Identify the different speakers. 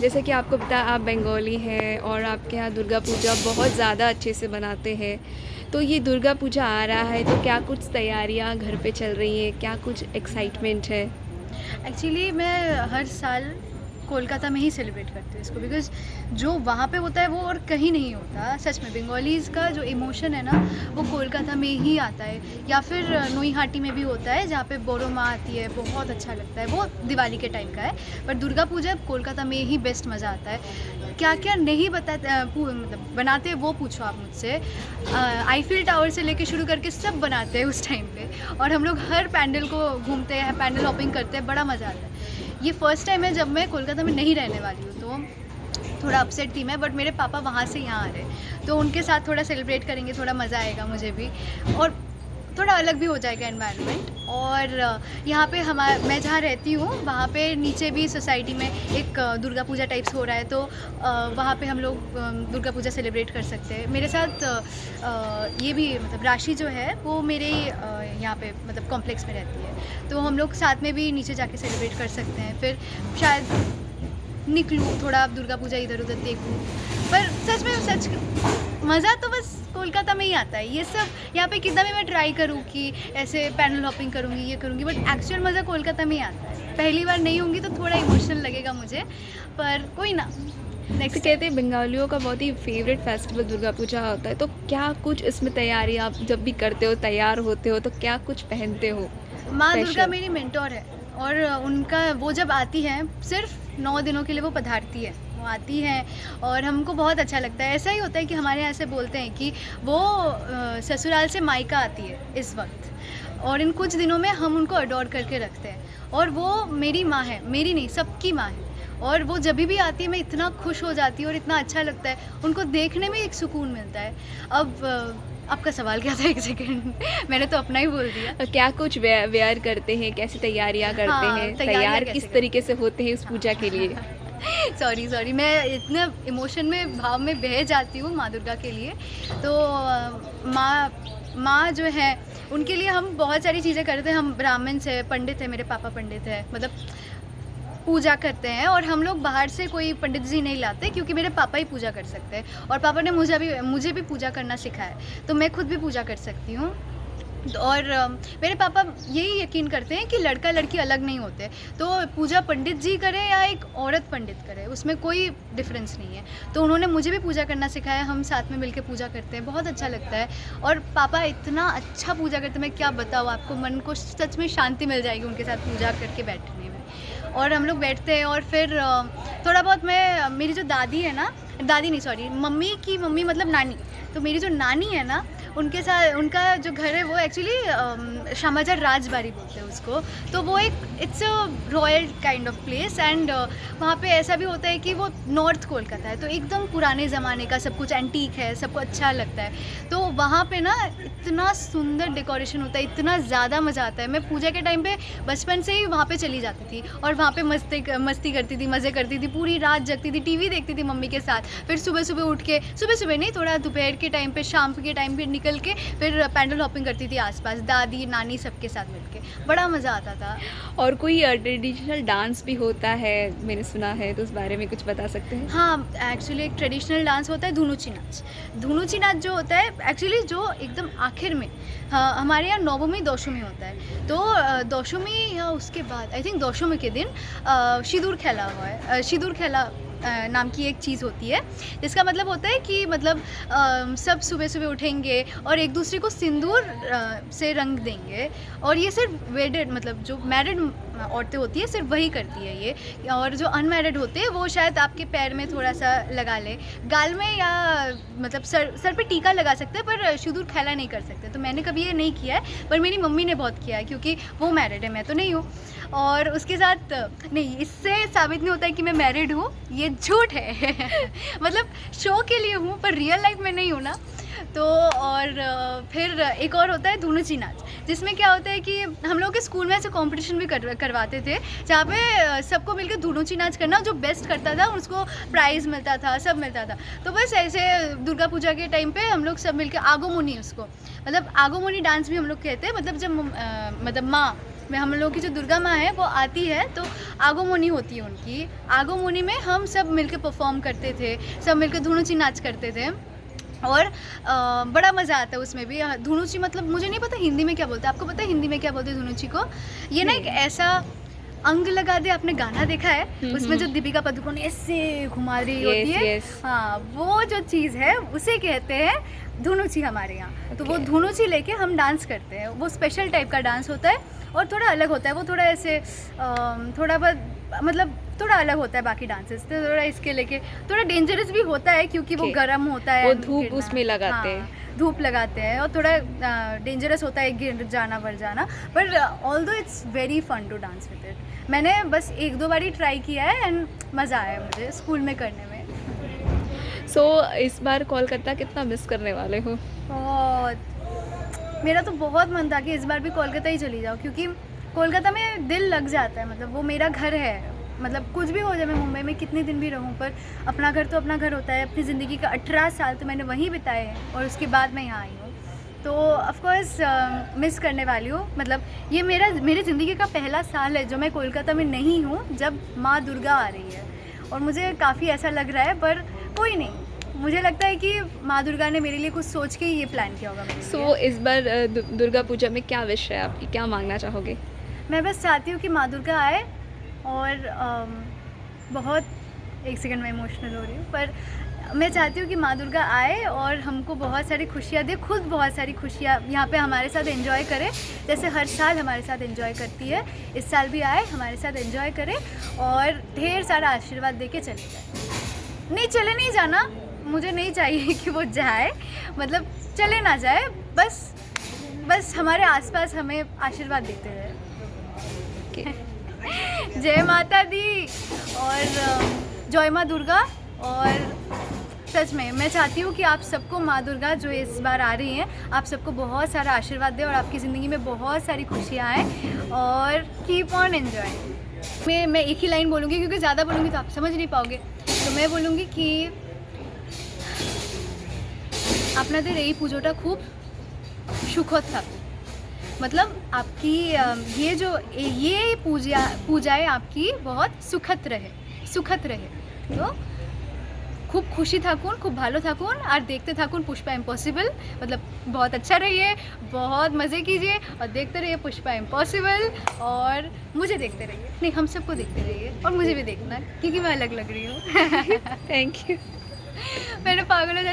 Speaker 1: जैसे कि आपको पता है आप बंगाली हैं और आपके यहाँ दुर्गा पूजा बहुत ज़्यादा अच्छे से मनाते हैं। तो ये दुर्गा पूजा आ रहा है तो क्या कुछ तैयारियाँ घर पे चल रही हैं? क्या कुछ एक्साइटमेंट है?
Speaker 2: एक्चुअली मैं हर साल कोलकाता में ही सेलिब्रेट करती हूँ इसको, बिकॉज़ जो वहाँ पे होता है वो और कहीं नहीं होता। सच में बंगालीज़ का जो इमोशन है ना, वो कोलकाता में ही आता है, या फिर नोईहाटी में भी होता है जहाँ पे बोरो माँ आती है, बहुत अच्छा लगता है। वो दिवाली के टाइम का है, पर दुर्गा पूजा कोलकाता में ही बेस्ट मज़ा आता है। क्या-क्या नहीं मतलब बनाते हैं वो पूछो आप मुझसे। आईफिल टावर से लेके शुरू करके सब बनाते हैं उस टाइम पे, और हम लोग हर पैंडल को घूमते हैं, पैंडल हॉपिंग करते हैं, बड़ा मज़ा आता है। ये फर्स्ट टाइम है जब मैं कोलकाता में नहीं रहने वाली हूँ, तो थोड़ा अपसेट थी मैं, बट मेरे पापा वहाँ से यहाँ आ रहे हैं, तो उनके साथ थोड़ा सेलिब्रेट करेंगे, थोड़ा मज़ा आएगा मुझे भी, और थोड़ा अलग भी हो जाएगा एनवायरनमेंट। और यहाँ पे मैं जहाँ रहती हूँ वहाँ पे नीचे भी सोसाइटी में एक दुर्गा पूजा टाइप्स हो रहा है, तो वहाँ पे हम लोग दुर्गा पूजा सेलिब्रेट कर सकते हैं। मेरे साथ ये भी मतलब राशि जो है वो मेरे यहाँ पे मतलब कॉम्प्लेक्स में रहती है, तो हम लोग साथ में भी नीचे जाके सेलिब्रेट कर सकते हैं। फिर शायद निकलूँ थोड़ा दुर्गा पूजा इधर-उधर देखूँ, पर सच में सच मज़ा तो बस कोलकाता में ही आता है। ये सब यहाँ पे कितना भी मैं ट्राई करूँ कि ऐसे पैनल हॉपिंग करूँगी, ये करूँगी, बट एक्चुअल मज़ा कोलकाता में ही आता है। पहली बार नहीं होंगी तो थोड़ा इमोशनल लगेगा मुझे, पर कोई ना,
Speaker 1: तो
Speaker 2: नेक्स्ट
Speaker 1: कहते हैं बंगालियों का बहुत ही फेवरेट फेस्टिवल दुर्गा पूजा होता है, तो क्या कुछ इसमें तैयारी आप जब भी करते हो, तैयार होते हो, तो क्या कुछ पहनते हो
Speaker 2: माँ दुर्गा
Speaker 1: स्पेशल?
Speaker 2: मेरी मेंटोर है, और उनका वो जब आती हैं सिर्फ 9 दिनों के लिए वो पधारती है। वो आती हैं और हमको बहुत अच्छा लगता है। ऐसा ही होता है कि हमारे यहाँ से बोलते हैं कि वो ससुराल से मायका आती है इस वक़्त, और इन कुछ दिनों में हम उनको अडॉर करके रखते हैं, और वो मेरी माँ है, मेरी नहीं सबकी माँ है। और वो जभी भी आती है मैं इतना खुश हो जाती हूँ और इतना अच्छा लगता है, उनको देखने में एक सुकून मिलता है। अब आपका सवाल क्या था, 1 सेकंड मैंने तो अपना ही बोल दिया।
Speaker 1: क्या कुछ वेयर करते हैं, कैसी तैयारियाँ करते
Speaker 2: हाँ,
Speaker 1: हैं,
Speaker 2: तैयारियाँ
Speaker 1: तैयार
Speaker 2: कैसे
Speaker 1: किस
Speaker 2: करते
Speaker 1: तरीके से होते हैं उस पूजा के लिए?
Speaker 2: सॉरी मैं इतना इमोशन में, भाव में बह जाती हूँ माँ दुर्गा के लिए। तो माँ जो है उनके लिए हम बहुत सारी चीज़ें करते हैं। हम ब्राह्मण्स हैं, पंडित हैं, मेरे पापा पंडित हैं, मतलब पूजा करते हैं, और हम लोग बाहर से कोई पंडित जी नहीं लाते, क्योंकि मेरे पापा ही पूजा कर सकते हैं, और पापा ने मुझे भी पूजा करना सिखाया है, तो मैं खुद भी पूजा कर सकती हूँ। और मेरे पापा यही यकीन करते हैं कि लड़का लड़की अलग नहीं होते, तो पूजा पंडित जी करें या एक औरत पंडित करे, उसमें कोई डिफरेंस नहीं है। तो उन्होंने मुझे भी पूजा करना सिखाया, हम साथ में मिलकर पूजा करते हैं, बहुत अच्छा लगता है। और पापा इतना अच्छा पूजा करते हैं, मैं क्या बताऊँ आपको, मन को सच में शांति मिल जाएगी उनके साथ पूजा करके बैठने में। और हम लोग बैठते हैं, और फिर थोड़ा बहुत मेरी जो दादी है ना, दादी नहीं सॉरी, मम्मी की मम्मी मतलब नानी, तो मेरी जो नानी है ना, उनके साथ उनका जो घर है वो एक्चुअली श्यामाजार राजबाड़ी बोलते हैं उसको। तो वो एक it's a royal kind of place, and वहाँ पे ऐसा भी होता है कि वो नॉर्थ कोलकाता है, तो एकदम पुराने ज़माने का सब कुछ एंटीक है, सबको अच्छा लगता है। तो वहाँ पे ना इतना सुंदर डेकोरेशन होता है, इतना ज़्यादा मज़ा आता है। मैं पूजा के टाइम पे बचपन से ही वहाँ पे चली जाती थी, और वहाँ पे मस्ती करती थी, मज़े करती थी, पूरी रात जगती थी, टीवी देखती थी मम्मी के साथ। फिर सुबह उठ के, सुबह नहीं, थोड़ा दोपहर के टाइम पे, शाम के टाइम पे निकल के फिर पैंडल हॉपिंग करती थी आसपास, दादी नानी सबके साथ मिलके, बड़ा मज़ा आता था।
Speaker 1: और कोई ट्रेडिशनल डांस भी होता है मैंने सुना है, तो उस बारे में कुछ बता सकते हैं?
Speaker 2: हाँ, एक्चुअली एक ट्रेडिशनल डांस होता है धुनुची नाच। धुनुची नाच जो होता है एक्चुअली जो एकदम आखिर में, हाँ, हमारे यहाँ नवमी दशमी होता है, तो दशमी या उसके बाद आई थिंक दशमी के दिन सिंदूर खेला हुआ है। सिंदूर खेला नाम की एक चीज़ होती है, जिसका मतलब होता है कि मतलब सब सुबह उठेंगे और एक दूसरे को सिंदूर से रंग देंगे, और ये सिर्फ वेडेड मतलब जो मैरिड औरतें होती है सिर्फ वही करती है ये, और जो अनमैरिड होते हैं वो शायद आपके पैर में थोड़ा सा लगा ले, गाल में, या मतलब सर पे टीका लगा सकते हैं, पर सिंदूर खेला नहीं कर सकते। तो मैंने कभी ये नहीं किया है, पर मेरी मम्मी ने बहुत किया है, क्योंकि वो मैरिड है, मैं तो नहीं हूँ। और उसके साथ नहीं, इससे साबित नहीं होता है कि मैं मैरिड हूँ, ये झूठ है मतलब शो के लिए हूँ, पर रियल लाइफ में नहीं हूँ ना। तो और फिर एक और होता है धुनुची नाच, जिसमें क्या होता है कि हम लोग के स्कूल में ऐसे कंपटीशन भी करवाते थे, जहाँ पे सबको मिलकर धुनुची नाच करना, जो बेस्ट करता था उसको प्राइज़ मिलता था, सब मिलता था। तो बस ऐसे दुर्गा पूजा के टाइम पे हम लोग सब मिलकर आगोमुनी, उसको मतलब आगोमुनी डांस भी हम लोग कहते हैं, मतलब जब मतलब माँ में हम लोगों की जो दुर्गा माँ है वो आती है तो आगोमोनी होती है उनकी। आगोमोनी में हम सब मिलके परफॉर्म करते थे, सब मिलके धुनुची नाच करते थे और बड़ा मज़ा आता है उसमें भी। धुनुची मतलब मुझे नहीं पता हिंदी में क्या बोलते हैं, आपको पता है हिंदी में क्या बोलते हैं धुनुची को? ये ना एक ऐसा अंग लगा दे, आपने गाना देखा है उसमें जो दीपिका पादुकोण ऐसे घुमा रही होती है, हाँ वो जो चीज़ है उसे कहते हैं धुनुची हमारे यहाँ। तो वो धुनुची लेके हम डांस करते हैं। वो स्पेशल टाइप का डांस होता है और थोड़ा अलग होता है। वो थोड़ा ऐसे थोड़ा बहुत मतलब थोड़ा अलग होता है बाकी डांसेस से, थोड़ा इसके लेके थोड़ा डेंजरस भी होता है क्योंकि वो गर्म होता है,
Speaker 1: वो धूप उसमें लगाते हैं,
Speaker 2: धूप लगाते हैं और थोड़ा डेंजरस होता है गिर जाना बढ़ जाना, पर although it's very fun to dance with it. मैंने बस 1-2 बार ही ट्राई किया है एंड मज़ा आया मुझे स्कूल में करने में।
Speaker 1: सो इस बार कोलकाता कितना मिस करने वाले हो?
Speaker 2: बहुत, मेरा तो बहुत मन था कि इस बार भी कोलकाता ही चली जाओ क्योंकि कोलकाता में दिल लग जाता है। मतलब वो मेरा घर है, मतलब कुछ भी हो जाए मैं मुंबई में कितने दिन भी रहूं पर अपना घर तो अपना घर होता है। अपनी ज़िंदगी का 18 साल तो मैंने वहीं बिताए हैं और उसके बाद मैं यहाँ आई हूँ, तो ऑफकोर्स मिस करने वाली हूँ। मतलब ये मेरी ज़िंदगी का पहला साल है जो मैं कोलकाता में नहीं हूँ जब माँ दुर्गा आ रही है और मुझे काफ़ी ऐसा लग रहा है, पर कोई नहीं, मुझे लगता है कि माँ दुर्गा ने मेरे लिए कुछ सोच के ही ये प्लान किया होगा।
Speaker 1: सो इस बार दुर्गा पूजा में क्या विश है आपकी, क्या मांगना चाहोगे?
Speaker 2: मैं बस चाहती हूँ कि माँ दुर्गा आए और बहुत, एक सेकंड मैं इमोशनल हो रही हूँ, पर मैं चाहती हूँ कि माँ दुर्गा आए और हमको बहुत सारी खुशियाँ दे, खुद बहुत सारी खुशियाँ यहाँ पे हमारे साथ एंजॉय करे जैसे हर साल हमारे साथ एंजॉय करती है। इस साल भी आए, हमारे साथ एंजॉय करे और ढेर सारा आशीर्वाद दे के चले जाए। नहीं चले नहीं जाना, मुझे नहीं चाहिए कि वो जाए, मतलब चले ना जाए, बस हमारे आसपास हमें आशीर्वाद देते रहे। जय माता दी और जय माँ दुर्गा। और सच में मैं चाहती हूँ कि आप सबको माँ दुर्गा जो इस बार आ रही हैं, आप सबको बहुत सारा आशीर्वाद दें और आपकी ज़िंदगी में बहुत सारी खुशियाँ आएँ और कीप ऑन एंजॉय। मैं एक ही लाइन बोलूँगी क्योंकि ज़्यादा बोलूँगी तो आप समझ नहीं पाओगे, तो मैं बोलूँगी कि আপনাদের এই পুজোটা খুব সুখদ থাকুক। मतलब आपकी ये पूजाएं आपकी बहुत सुखद रहे। तो खूब खुशी থাকুন, खूब ভালো থাকুন और देखते থাকুন पुष्पा इम्पॉसिबल। मतलब बहुत अच्छा रहिए, बहुत मज़े कीजिए और देखते रहिए पुष्पा इम्पॉसिबल और मुझे देखते रहिए, नहीं हम सबको देखते रहिए और मुझे भी देखना क्योंकि मैं अलग लग रही हूँ।
Speaker 1: Thank you.
Speaker 2: मैंने पागल हो